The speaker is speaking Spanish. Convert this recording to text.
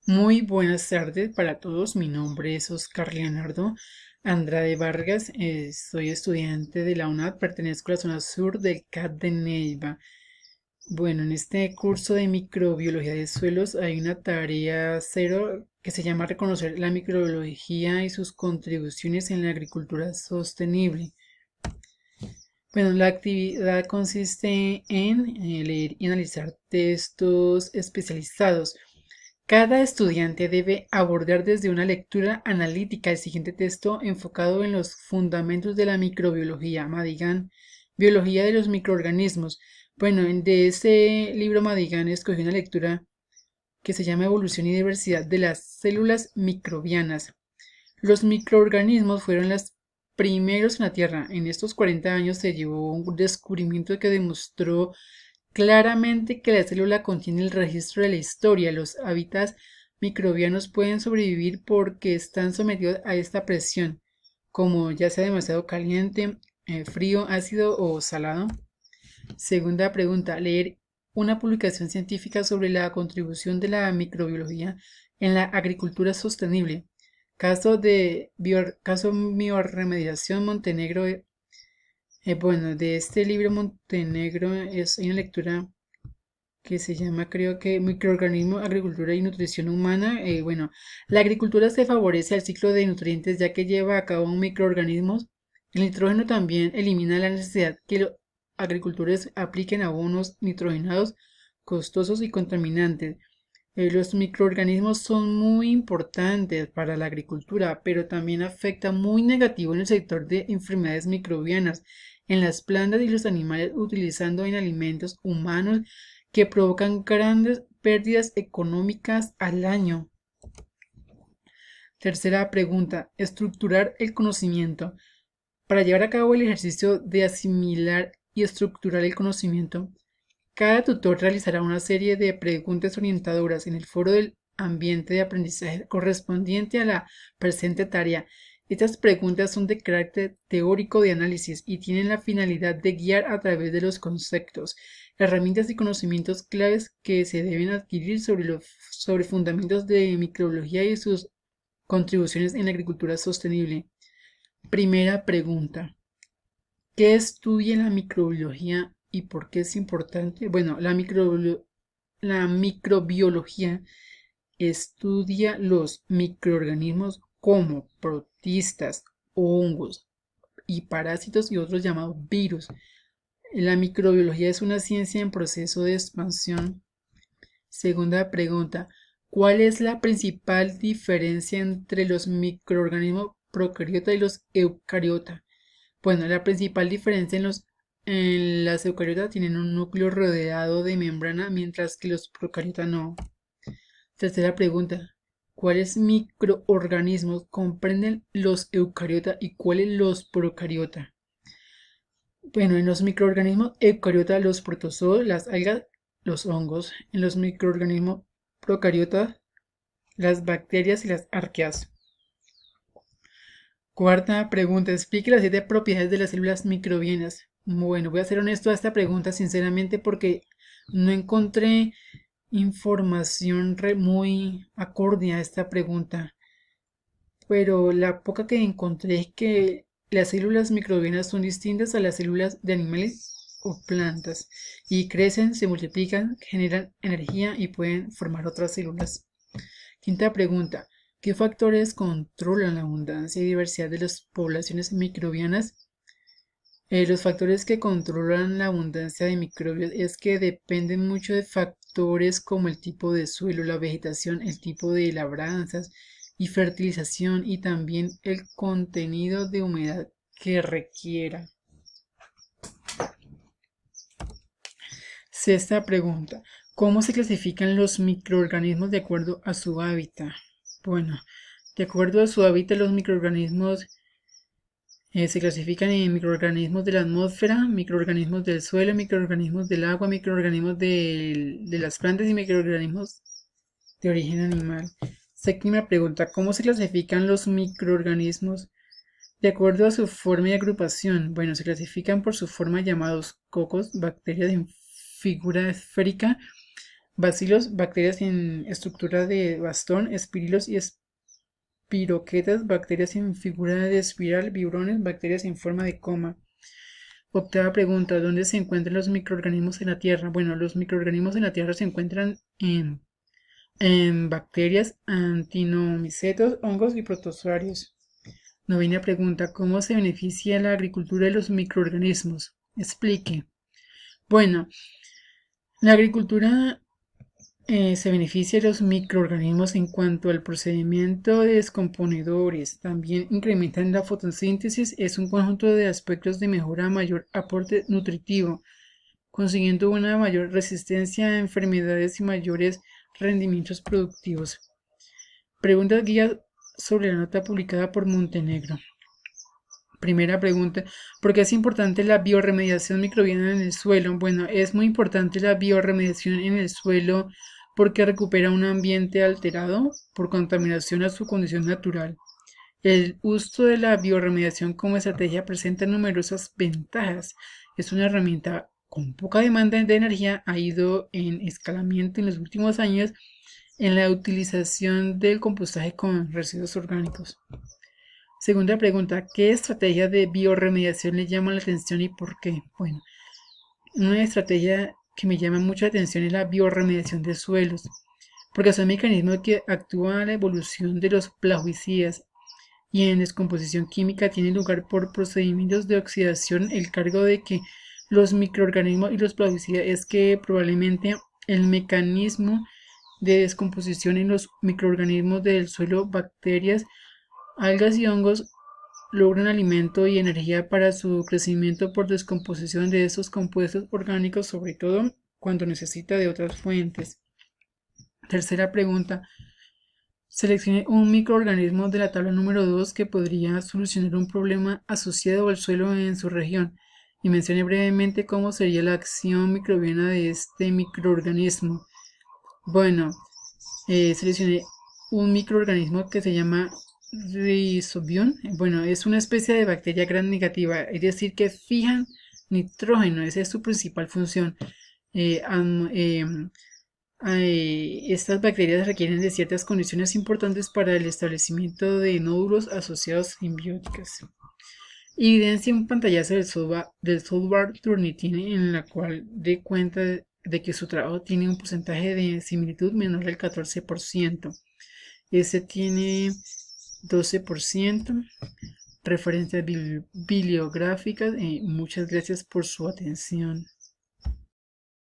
Muy buenas tardes para todos. Mi nombre es Oscar Leonardo Andrade Vargas. Soy estudiante de la UNAD, pertenezco a la zona sur del CAT de Neiva. Bueno, en este curso de microbiología de suelos hay una tarea cero que se llama reconocer la microbiología y sus contribuciones en la agricultura sostenible. Bueno, la actividad consiste en leer y analizar textos especializados. Cada estudiante debe abordar desde una lectura analítica el siguiente texto enfocado en los fundamentos de la microbiología. Madigan, Biología de los microorganismos. Bueno, de ese libro Madigan escogí una lectura que se llama Evolución y diversidad de las células microbianas. Los microorganismos fueron los primeros en la Tierra. En estos 40 años se llevó un descubrimiento que demostró claramente que la célula contiene el registro de la historia. Los hábitats microbianos pueden sobrevivir porque están sometidos a esta presión, como ya sea demasiado caliente, frío, ácido o salado. Segunda pregunta, leer una publicación científica sobre la contribución de la microbiología en la agricultura sostenible. Caso bioremediación Montenegro. Bueno, de este libro Montenegro hay una lectura que se llama, creo que, Microorganismo, Agricultura y Nutrición Humana. Bueno, la agricultura se favorece al ciclo de nutrientes ya que lleva a cabo microorganismos. El nitrógeno también elimina la necesidad que los agricultores apliquen abonos nitrogenados costosos y contaminantes. Los microorganismos son muy importantes para la agricultura, pero también afectan muy negativo en el sector de enfermedades microbianas en las plantas y los animales utilizando en alimentos humanos que provocan grandes pérdidas económicas al año. Tercera pregunta, estructurar el conocimiento. Para llevar a cabo el ejercicio de asimilar y estructurar el conocimiento, cada tutor realizará una serie de preguntas orientadoras en el foro del ambiente de aprendizaje correspondiente a la presente tarea. Estas preguntas son de carácter teórico de análisis y tienen la finalidad de guiar a través de los conceptos, herramientas y conocimientos claves que se deben adquirir sobre fundamentos de microbiología y sus contribuciones en la agricultura sostenible. Primera pregunta. ¿Qué estudia la microbiología y por qué es importante? Bueno, la microbiología estudia los microorganismos como protistas, hongos y parásitos y otros llamados virus. La microbiología es una ciencia en proceso de expansión. Segunda pregunta. ¿Cuál es la principal diferencia entre los microorganismos procariota y los eucariota? Bueno, la principal diferencia en las eucariotas tienen un núcleo rodeado de membrana, mientras que los procariotas no. Tercera pregunta. ¿Cuáles microorganismos comprenden los eucariotas y cuáles los procariotas? Bueno, en los microorganismos eucariotas, los protozoos, las algas, los hongos. En los microorganismos procariotas, las bacterias y las arqueas. Cuarta pregunta. Explique las 7 propiedades de las células microbianas. Bueno, voy a ser honesto a esta pregunta sinceramente porque no encontré información muy acorde a esta pregunta. Pero la poca que encontré es que las células microbianas son distintas a las células de animales o plantas y crecen, se multiplican, generan energía y pueden formar otras células. Quinta pregunta. ¿Qué factores controlan la abundancia y diversidad de las poblaciones microbianas? Los factores que controlan la abundancia de microbios es que dependen mucho de factores como el tipo de suelo, la vegetación, el tipo de labranzas y fertilización y también el contenido de humedad que requiera. Sexta pregunta. ¿Cómo se clasifican los microorganismos de acuerdo a su hábitat? Bueno, de acuerdo a su hábitat, los microorganismos se clasifican en microorganismos de la atmósfera, microorganismos del suelo, microorganismos del agua, microorganismos de las plantas y microorganismos de origen animal. Séptima pregunta. ¿Cómo se clasifican los microorganismos de acuerdo a su forma y agrupación? Bueno, se clasifican por su forma llamados cocos, bacterias en figura esférica, bacilos, bacterias en estructura de bastón, espirilos y espiroquetas, bacterias en figura de espiral, vibrones, bacterias en forma de coma. Octava pregunta, ¿dónde se encuentran los microorganismos en la Tierra? Bueno, los microorganismos en la Tierra se encuentran en bacterias, actinomicetos, hongos y protozoarios. Novena pregunta, ¿cómo se beneficia la agricultura de los microorganismos? Explique. Bueno, la agricultura se beneficia de los microorganismos en cuanto al procedimiento de descomponedores. También incrementan la fotosíntesis. Es un conjunto de aspectos de mejora, mayor aporte nutritivo, consiguiendo una mayor resistencia a enfermedades y mayores rendimientos productivos. Preguntas guía sobre la nota publicada por Montenegro. Primera pregunta, ¿por qué es importante la biorremediación microbiana en el suelo? Bueno, es muy importante la biorremediación en el suelo porque recupera un ambiente alterado por contaminación a su condición natural. El uso de la biorremediación como estrategia presenta numerosas ventajas. Es una herramienta con poca demanda de energía, ha ido en escalamiento en los últimos años en la utilización del compostaje con residuos orgánicos. Segunda pregunta, ¿qué estrategia de biorremediación le llama la atención y por qué? Bueno, una estrategia que me llama mucha atención es la biorremediación de suelos, porque son mecanismos que actúan a la evolución de los plaguicidas y en descomposición química tiene lugar por procedimientos de oxidación. El cargo de que los microorganismos y los plaguicidas es que probablemente el mecanismo de descomposición en los microorganismos del suelo, bacterias, algas y hongos logran alimento y energía para su crecimiento por descomposición de esos compuestos orgánicos, sobre todo cuando necesita de otras fuentes. Tercera pregunta. Seleccione un microorganismo de la tabla número 2 que podría solucionar un problema asociado al suelo en su región y mencione brevemente cómo sería la acción microbiana de este microorganismo. Bueno, seleccioné un microorganismo que se llama Rhizobium. Bueno, es una especie de bacteria gram negativa, es decir, que fijan nitrógeno, esa es su principal función. Eh, Estas bacterias requieren de ciertas condiciones importantes para el establecimiento de nódulos asociados simbióticas. Evidencia un pantallazo del software Turnitin en la cual dé cuenta de que su trabajo tiene un porcentaje de similitud menor al 14%. Este tiene 12%. Referencias bibliográficas. Muchas gracias por su atención.